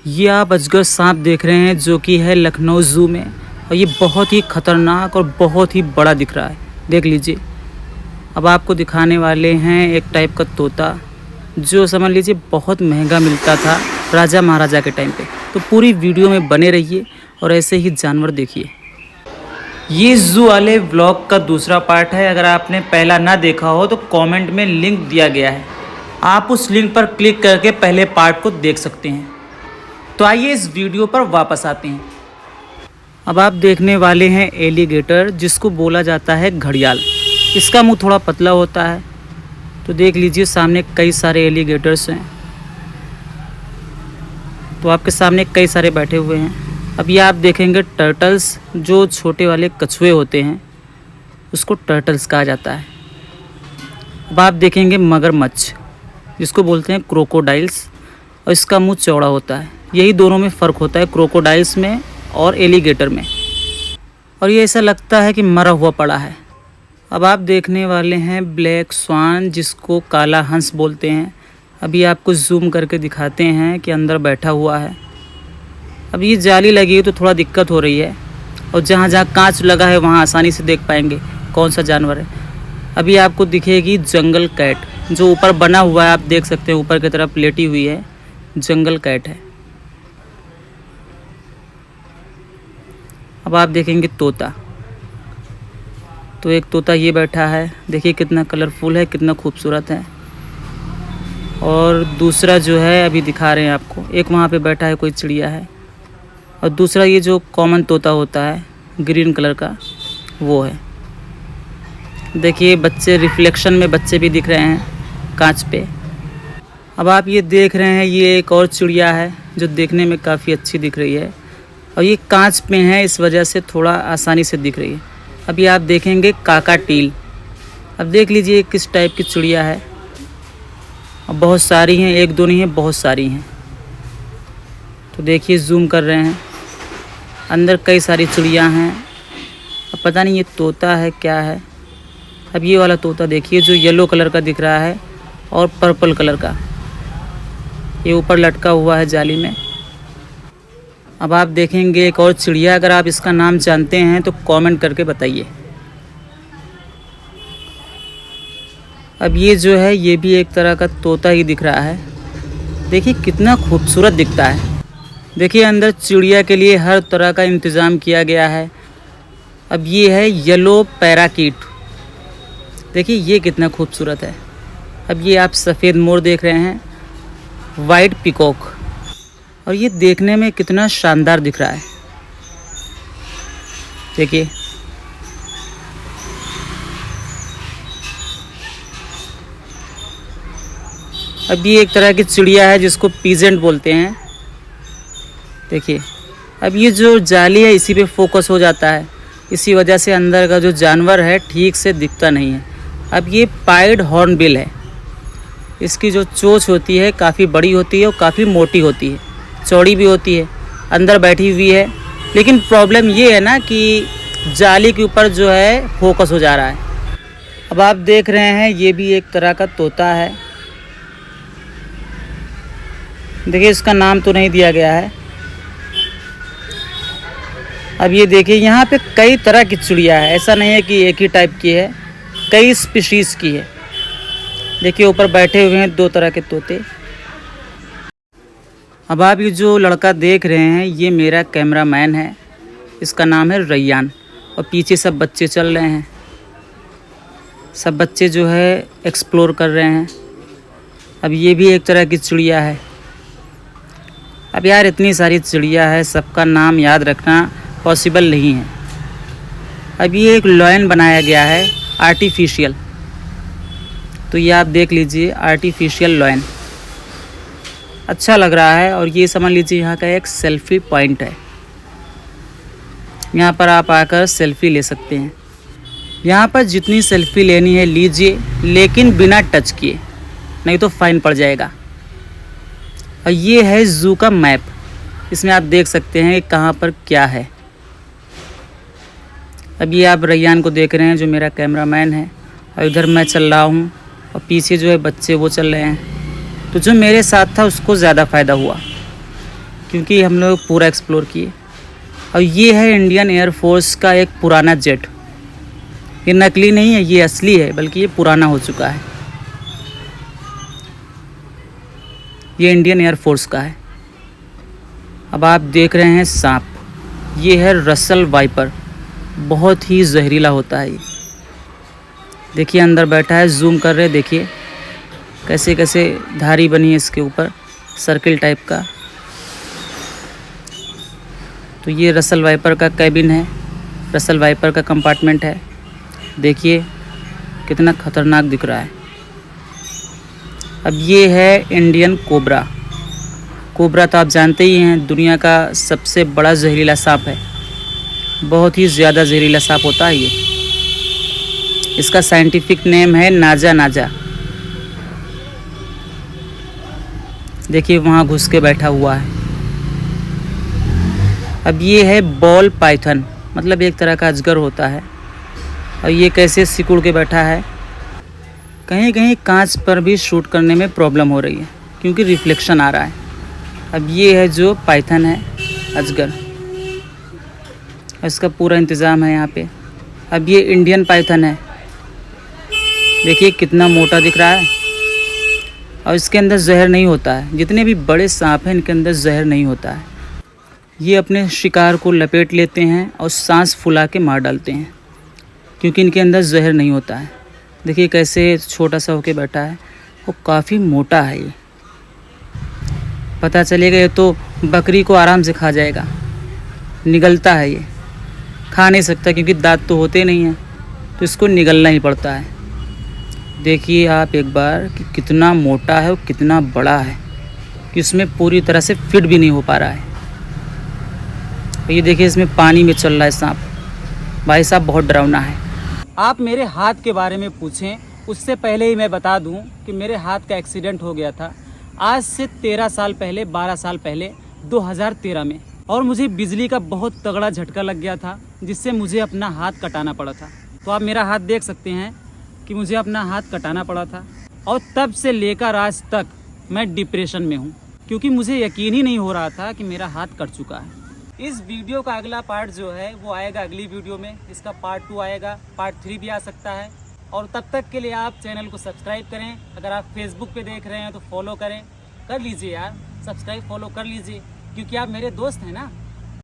ये आप अजगर सांप देख रहे हैं जो कि है लखनऊ ज़ू में, और ये बहुत ही ख़तरनाक और बहुत ही बड़ा दिख रहा है। देख लीजिए। अब आपको दिखाने वाले हैं एक टाइप का तोता जो समझ लीजिए बहुत महंगा मिलता था राजा महाराजा के टाइम पे। तो पूरी वीडियो में बने रहिए और ऐसे ही जानवर देखिए। ये ज़ू वाले व्लॉग का दूसरा पार्ट है। अगर आपने पहला ना देखा हो तो कमेंट में लिंक दिया गया है, आप उस लिंक पर क्लिक करके पहले पार्ट को देख सकते हैं। तो आइए इस वीडियो पर वापस आते हैं। अब आप देखने वाले हैं एलिगेटर, जिसको बोला जाता है घड़ियाल। इसका मुंह थोड़ा पतला होता है। तो देख लीजिए सामने कई सारे एलिगेटर्स हैं। तो आपके सामने कई सारे बैठे हुए हैं। अभी आप देखेंगे टर्टल्स, जो छोटे वाले कछुए होते हैं उसको टर्टल्स कहा जाता है। अब आप देखेंगे मगरमच्छ, जिसको बोलते हैं क्रोकोडाइल्स, और इसका मुंह चौड़ा होता है। यही दोनों में फ़र्क होता है, क्रोकोडाइल्स में और एलिगेटर में। और ये ऐसा लगता है कि मरा हुआ पड़ा है। अब आप देखने वाले हैं ब्लैक स्वान, जिसको काला हंस बोलते हैं। अभी आपको जूम करके दिखाते हैं कि अंदर बैठा हुआ है। अब ये जाली लगी है तो थोड़ा दिक्कत हो रही है, और जहाँ जहाँ कांच लगा है वहाँ आसानी से देख पाएंगे कौन सा जानवर है। अभी आपको दिखेगी जंगल कैट, जो ऊपर बना हुआ है। आप देख सकते हैं ऊपर की तरफ लेटी हुई है, जंगल कैट है। अब आप देखेंगे तोता। तो एक तोता ये बैठा है, देखिए कितना कलरफुल है, कितना खूबसूरत है। और दूसरा जो है अभी दिखा रहे हैं आपको, एक वहाँ पे बैठा है, कोई चिड़िया है। और दूसरा ये जो कॉमन तोता होता है ग्रीन कलर का, वो है। देखिए बच्चे, रिफ्लेक्शन में बच्चे भी दिख रहे हैं कांच पे। अब आप ये देख रहे हैं, ये एक और चिड़िया है जो देखने में काफ़ी अच्छी दिख रही है, और ये कांच पे है, इस वजह से थोड़ा आसानी से दिख रही है। अभी आप देखेंगे काकाटील। अब देख लीजिए किस टाइप की चिड़िया है। अब बहुत सारी हैं, एक दो नहीं है, बहुत सारी हैं। तो देखिए जूम कर रहे हैं, अंदर कई सारी चिड़िया हैं। अब पता नहीं ये तोता है क्या है। अब ये वाला तोता देखिए जो येलो कलर का दिख रहा है और पर्पल कलर का, ये ऊपर लटका हुआ है जाली में। अब आप देखेंगे एक और चिड़िया, अगर आप इसका नाम जानते हैं तो कमेंट करके बताइए। अब ये जो है ये भी एक तरह का तोता ही दिख रहा है। देखिए कितना खूबसूरत दिखता है। देखिए अंदर चिड़िया के लिए हर तरह का इंतज़ाम किया गया है। अब ये है येलो पैराकीट, देखिए ये कितना खूबसूरत है। अब ये आप सफ़ेद मोर देख रहे हैं, वाइट पिकॉक, और ये देखने में कितना शानदार दिख रहा है। देखिए अब ये एक तरह की चिड़िया है जिसको पीजेंट बोलते हैं। देखिए अब ये जो जाली है इसी पे फोकस हो जाता है, इसी वजह से अंदर का जो जानवर है ठीक से दिखता नहीं है। अब ये पाइड हॉर्नबिल है। इसकी जो चोंच होती है काफ़ी बड़ी होती है और काफ़ी मोटी होती है, चौड़ी भी होती है। अंदर बैठी हुई है, लेकिन प्रॉब्लम ये है ना कि जाली के ऊपर जो है फोकस हो जा रहा है। अब आप देख रहे हैं ये भी एक तरह का तोता है। देखिए इसका नाम तो नहीं दिया गया है। अब ये देखिए यहाँ पे कई तरह की चिड़िया है, ऐसा नहीं है कि एक ही टाइप की है, कई स्पीशीज़ की है। देखिए ऊपर बैठे हुए हैं दो तरह के तोते। अब आप ये जो लड़का देख रहे हैं ये मेरा कैमरामैन है, इसका नाम है रैयान। और पीछे सब बच्चे चल रहे हैं, सब बच्चे जो है एक्सप्लोर कर रहे हैं। अब ये भी एक तरह की चिड़िया है। अब यार इतनी सारी चिड़िया है, सबका नाम याद रखना पॉसिबल नहीं है। अब ये एक लॉयन बनाया गया है आर्टिफिशियल, तो ये आप देख लीजिए आर्टिफिशियल लॉयन, अच्छा लग रहा है। और ये समझ लीजिए यहाँ का एक सेल्फ़ी पॉइंट है, यहाँ पर आप आकर सेल्फ़ी ले सकते हैं। यहाँ पर जितनी सेल्फ़ी लेनी है लीजिए, लेकिन बिना टच किए, नहीं तो फ़ाइन पड़ जाएगा। और ये है ज़ू का मैप, इसमें आप देख सकते हैं कहाँ पर क्या है। अब ये आप रैयान को देख रहे हैं जो मेरा कैमरामैन है, और इधर मैं चल रहा हूँ, और पीछे जो है बच्चे वो चल रहे हैं। तो जो मेरे साथ था उसको ज़्यादा फ़ायदा हुआ। क्योंकि हम लोग पूरा एक्सप्लोर किए। और ये है इंडियन एयरफोर्स का एक पुराना जेट। ये नकली नहीं है, ये असली है, बल्कि ये पुराना हो चुका है। ये इंडियन एयरफोर्स का है। अब आप देख रहे हैं सांप, ये है रसल वाइपर। बहुत ही जहरीला होता है ये। देखिए अंदर बैठा है, जूम कर रहे, देखिए कैसे कैसे धारी बनी है इसके ऊपर, सर्किल टाइप का। तो ये रसल वाइपर का कैबिन है, रसल वाइपर का कंपार्टमेंट है। देखिए कितना खतरनाक दिख रहा है। अब ये है इंडियन कोबरा। कोबरा तो आप जानते ही हैं, दुनिया का सबसे बड़ा जहरीला सांप है। बहुत ही ज़्यादा जहरीला सांप होता है ये। इसका साइंटिफिक नेम है नाजा नाजा। देखिए वहाँ घुस के बैठा हुआ है। अब ये है बॉल पाइथन, मतलब एक तरह का अजगर होता है। और ये कैसे सिकुड़ के बैठा है। कहीं कहीं कांच पर भी शूट करने में प्रॉब्लम हो रही है क्योंकि रिफ्लेक्शन आ रहा है। अब ये है जो पाइथन है, अजगर, इसका पूरा इंतज़ाम है यहाँ पे। अब ये इंडियन पाइथन है, देखिए कितना मोटा दिख रहा है। और इसके अंदर जहर नहीं होता है। जितने भी बड़े सांप हैं इनके अंदर जहर नहीं होता है। ये अपने शिकार को लपेट लेते हैं और सांस फुला के मार डालते हैं क्योंकि इनके अंदर जहर नहीं होता है। देखिए कैसे छोटा सा होके बैठा है, वो काफ़ी मोटा है। ये पता चलेगा ये तो बकरी को आराम से खा जाएगा। निगलता है ये, खा नहीं सकता क्योंकि दांत तो होते नहीं हैं, तो इसको निगलना ही पड़ता है। देखिए आप एक बार कि कितना मोटा है और कितना बड़ा है कि उसमें पूरी तरह से फिट भी नहीं हो पा रहा है। ये देखिए इसमें पानी में चल रहा है सांप। भाई साहब बहुत डरावना है। आप मेरे हाथ के बारे में पूछें, उससे पहले ही मैं बता दूं कि मेरे हाथ का एक्सीडेंट हो गया था आज से 13 साल पहले, 12 साल पहले, 2013 में। और मुझे बिजली का बहुत तगड़ा झटका लग गया था जिससे मुझे अपना हाथ कटाना पड़ा था। तो आप मेरा हाथ देख सकते हैं कि मुझे अपना हाथ कटाना पड़ा था। और तब से लेकर आज तक मैं डिप्रेशन में हूँ क्योंकि मुझे यकीन ही नहीं हो रहा था कि मेरा हाथ कट चुका है। इस वीडियो का अगला पार्ट जो है वो आएगा अगली वीडियो में। इसका पार्ट 2 आएगा, पार्ट 3 भी आ सकता है। और तब तक के लिए आप चैनल को सब्सक्राइब करें। अगर आप फेसबुक पे देख रहे हैं तो फॉलो करें, कर लीजिए यार, सब्सक्राइब फॉलो कर लीजिए क्योंकि आप मेरे दोस्त हैं ना।